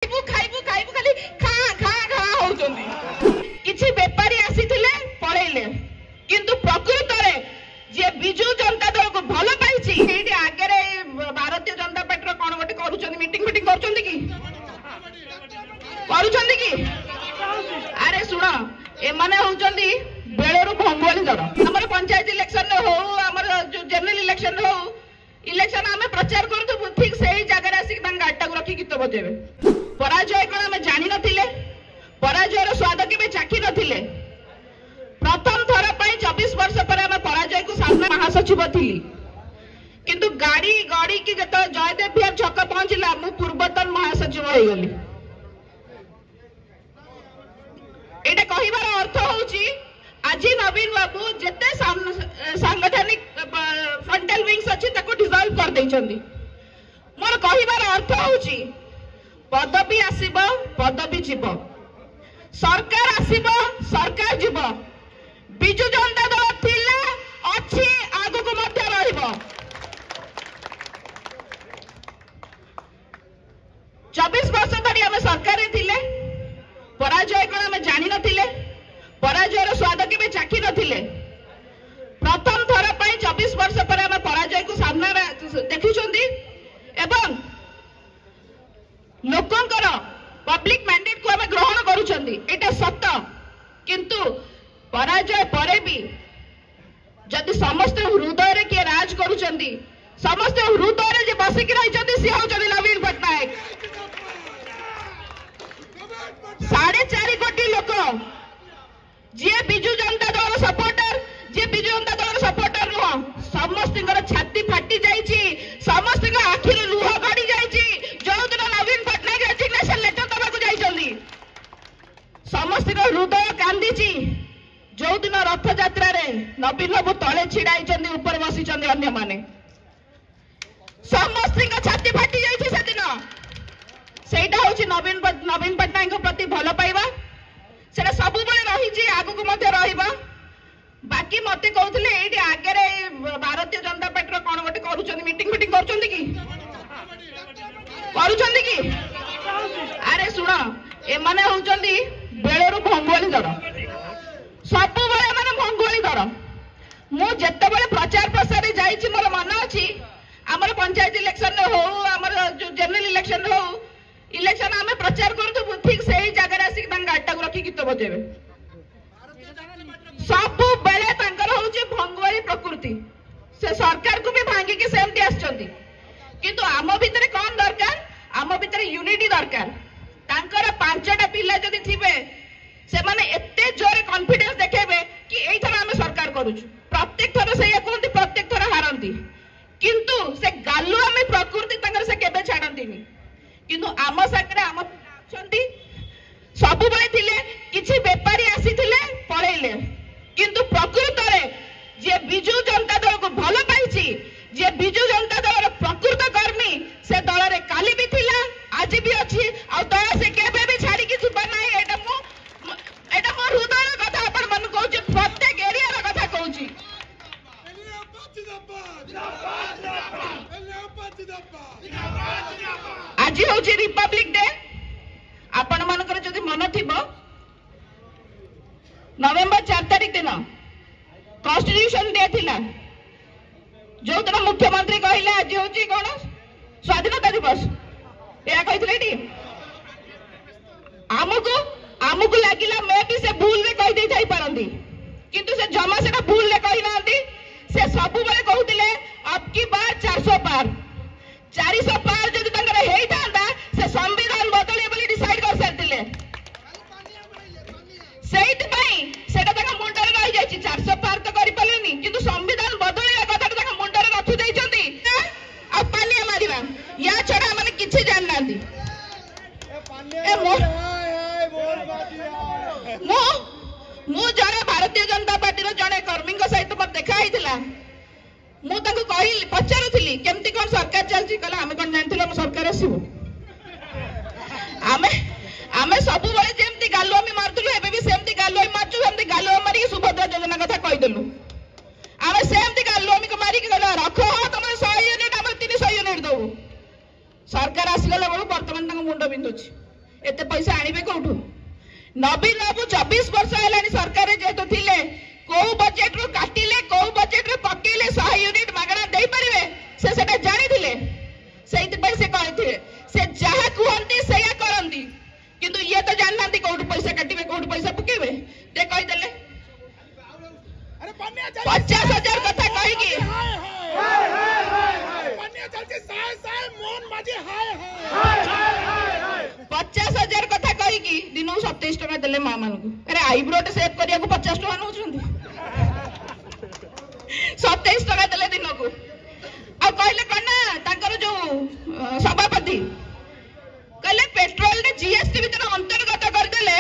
खाइबू खाइबू खाली खा खा खा होउचंदी किछि बेपारी आसीथिले पळेइले किंतु प्रकृत रे जे बिजू जनता दल को भलो पाइछि एठी आगे रे भारतीय जनता पार्टी रो कोन गोटे करूचंदी मीटिंग करूचंदी की अरे सुन ए माने होउचंदी बेलेरु भंगोली दल हमर पंचायत इलेक्शन हो हमर जनरल इलेक्शन हो इलेक्शन आमे प्रचार करथु ठीक सही जगह आसी गाटा को रखी गीत बजेबे पराजय कोन आमे जानि नथिले पराजय रो स्वाद केबे चाखी नथिले प्रथम थर पई 24 वर्ष पर आमे पराजय को सामना महासचिव थिली किंतु गाड़ी गाड़ी की जत जयदेव बिहार छक पहुंचला मु पूर्वतन महासचिव होई गली एटा कहिबार अर्थ होउची आज नवीन बाबू जेते सांगठनिक फ्रंटल विंग्स अछि ताको डिसॉल्व कर दैछंदी मोर कहिबार अर्थ होउची पदवी आसीबो पदवी जीवो सरकार आसीबो सरकार जीवो बिजू जनता दल थिला अछि आगु को मध्य रहिबो 24 वर्ष धरि हम सरकार थिले पराजय कोन हम जानि नथिले पराजय रो स्वाद केबे चाखी नथिले प्रथम थर पई 24 वर्ष पर हम पराजय को सामना देखिछंदी एवं लोकंकर पब्लिक मैंडेट को हम ग्रहण करूछंदी एटा सत्य किंतु पराजय परे भी जदि समस्त हृदय रे के राज करूछंदी समस्त हृदय रे जे बसी के रहिछंदी से होछंदी नवीन पटनायक 4.5 कोटी लोक जे बिजू जनता दल सपोर्टर जे बिजू जनता दल सपोर्टर नुह समस्त छाती फाटी जाइछि समस्त आखि लुह गड़ी जाइछि जो दिन नवीन पटनायक रेजिग्नेशन लेटर दबा को जाइछंदी समस्त हृदय कांदीछि जो दिन रथ यात्रा रे नवीन बाबू तळे छिड़ाइछंदी ऊपर बसिछंदी अन्य माने समस्त छाती फाटी जाइछि से दिन सेटा होछि नवीन पटनायक प्रति भलो पाइबा सेटा सब बेले रही आगु को मध्य रहिबा बाकी मते कहउतले एठी आगे रे भारतीय जनता पार्टी रो कोन गोटे करूचंदी मीटिंग करूचंदी की अरे सुन ए माने होउचंदी बेलेरु भंगोली दल सब बेले माने भंगोली दल मु जत्ते बेले प्रचार प्रसार रे जाईछि मोर मन अछि हमर पंचायत इलेक्शन हो हमर जनरल इलेक्शन हो इलेक्शन आमे प्रचार करथु ठीक सही जगह आसी गाटा को रखी गीत बजेबे सब बेले तांकर होउची भंगवारी प्रकृति से सरकार को भी भांगी के सेमती आछंती किंतु आम भितरे कोन दरकार आम भितरे यूनिटी दरकार तांकर पांचटा पिल्ला जदी थिबे से माने एते जोरे कॉन्फिडेंस देखेबे कि एई थरा आमे सरकार करूछु प्रत्येक थरा से कोनती प्रत्येक थरा हारंती किंतु से गालु आमे प्रकृति तांकर से केबे छाडंतीनी किंतु आम साकरे आम छंती सब बेले थिले किछि बेपारी आसीथिले पळेइले किंतु प्रकृत रे जे बिजू जनता दल को भलो पाइछि जे बिजू जनता दल रो प्रकृत कर्मी से दल रे काली भी थिला आज भी अछि आ दल से केबे भी छाडी कि सुबा नाही एटा मो हृदय रो कथा अपन मन कहूछि प्रत्येक एरिया रो कथा कहूछि आज होछि रिपब्लिक डे आपण मानकर जदि मन थिबो नवेम्बर 4 तारिख दिन कॉन्स्टिट्यूशन डे थिला जो दिन मुख्यमंत्री कहिला आज होछि कोन स्वाधीनता दिवस या कहिथिले टी आमुको लागिला मैं भी से भूल रे कहि देई थाई परंदी किंतु से जमा सेटा भूल रे कहि नांदी से सबु बेले कहउतिले अब की बार 400 पार 400 पार जदि तंगर हेई थांदा से संविधान बदले बोली डिसाइड कर सरतिले सेहित पई सेटा तंग मुंडरे रहि जायछि 400 पार तो करि पलेनी किंतु संविधान बदले कथा तंग मुंडरे रखि दैछंती आ पानी मारिबा या छडा माने किछि जान नांदी ए मो जने भारतीय जनता पार्टी रो जने कर्मी सहित मत देखा हितला मु ताको कहिली पचारुथिली केमती कोन सरकार चलची कला हमें कोन जानथिलो हम सरकार आसीबो आमे सब बेले जेमती गालो हम मारथुलु एबे भी सेमती गालो हम मारचु सेमती गालो मारी सुभद्रा योजना कथा कहि देलु आमे सेमती गालो हम को मारी के गला रखो तुम 100 यूनिट हम 300 यूनिट दउ सरकार आसीगला बळु वर्तमान तंग मुंड बिंदुची एते पैसा आनिबे कोठु नवीन बाबू 24 वर्ष हेलानी सरकार जेतु थिले को बजेट रु काटिले को बजेट रु पकेले 100 यूनिट मागणा देई परिवे से सेटा जानि थिले सेति पैसे कहथिले से जहा कुहंती सेया करंती किंतु ये तो जाननांती कोठु पैसा काटिबे कोठु पैसा पकेबे ते कहि देले 50,000 कथा कहि की 50,000 कथा कहि की दिन 27 टका देले मां मान को अरे आईब्रो टे सेव करिया को 50 टका नउछंती 27 टका देले दिन को आ कहले कना ताकर जो सभापति कहले पेट्रोल रे जीएसटी भीतर अंतर्गत कर देले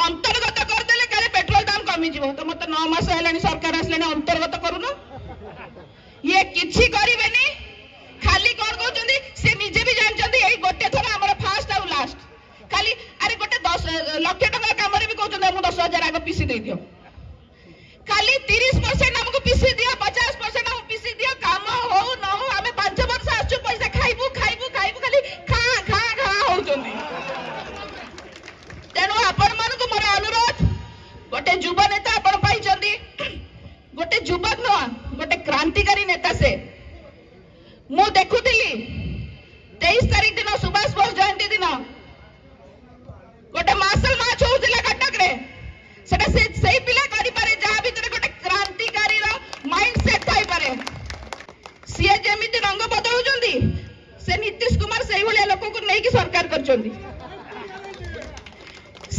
अंतर्गत कर देले कहले पेट्रोल दाम कमी जीवो तो मत 9 मास हेलानी सरकार आसलेनी अंतर्गत करूनो ये किछि करिवेनी खाली कोन कहउचंदी से निजे भी जानचंदी एई गोटे थरा हमर फास्ट आउ लास्ट खाली अरे गोटे 10 लाख टका काम रे भी कहउचंदी हम 10,000 आगो पीसी दे दियो खाली 30% हमको पीसी दियो 50% हम पीसी दियो काम हो न हो हमें 5 वर्ष आछु पैसा खाइबू खाइबू खाइबू खाली खा खा खा होउचंदी तेनु आपण मन को मोर अनुरोध गोटे युवा नेता आपण पाइचंदी गोटे युवक न गोटे क्रांतिकारी नेता से मु देखुथिली 23 तारीख दिन सुभाष बोस जयंती दिन गोटे मार्शल मैच होउतिला कटक रे सेटा से सही पिला करि पारे जहा भीतर गोटे क्रांतिकारी रो माइंडसेट थाई पारे सीए जेमिति रंग बदलुचंदी से नीतीश कुमार सही भले लोक को नै कि सरकार करचंदी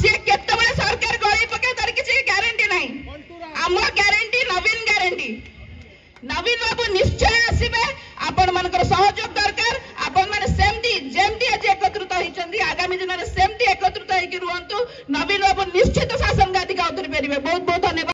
से केते बळे सरकार गळी पके तर किछि ग्यारंटी नै हमर ग्यारंटी नवीन बाबू निश्चय आसीबे आपण मानकर सहयोग दरकार आपण माने सेमती जेमती आज एकत्रित होइचंदी आगामी दिन रे सेमती एकत्रित होई कि रुहंतु नवीन बाबू निश्चित शासन गादी का उतरी परिबे बहुत बहुत धन्यवाद।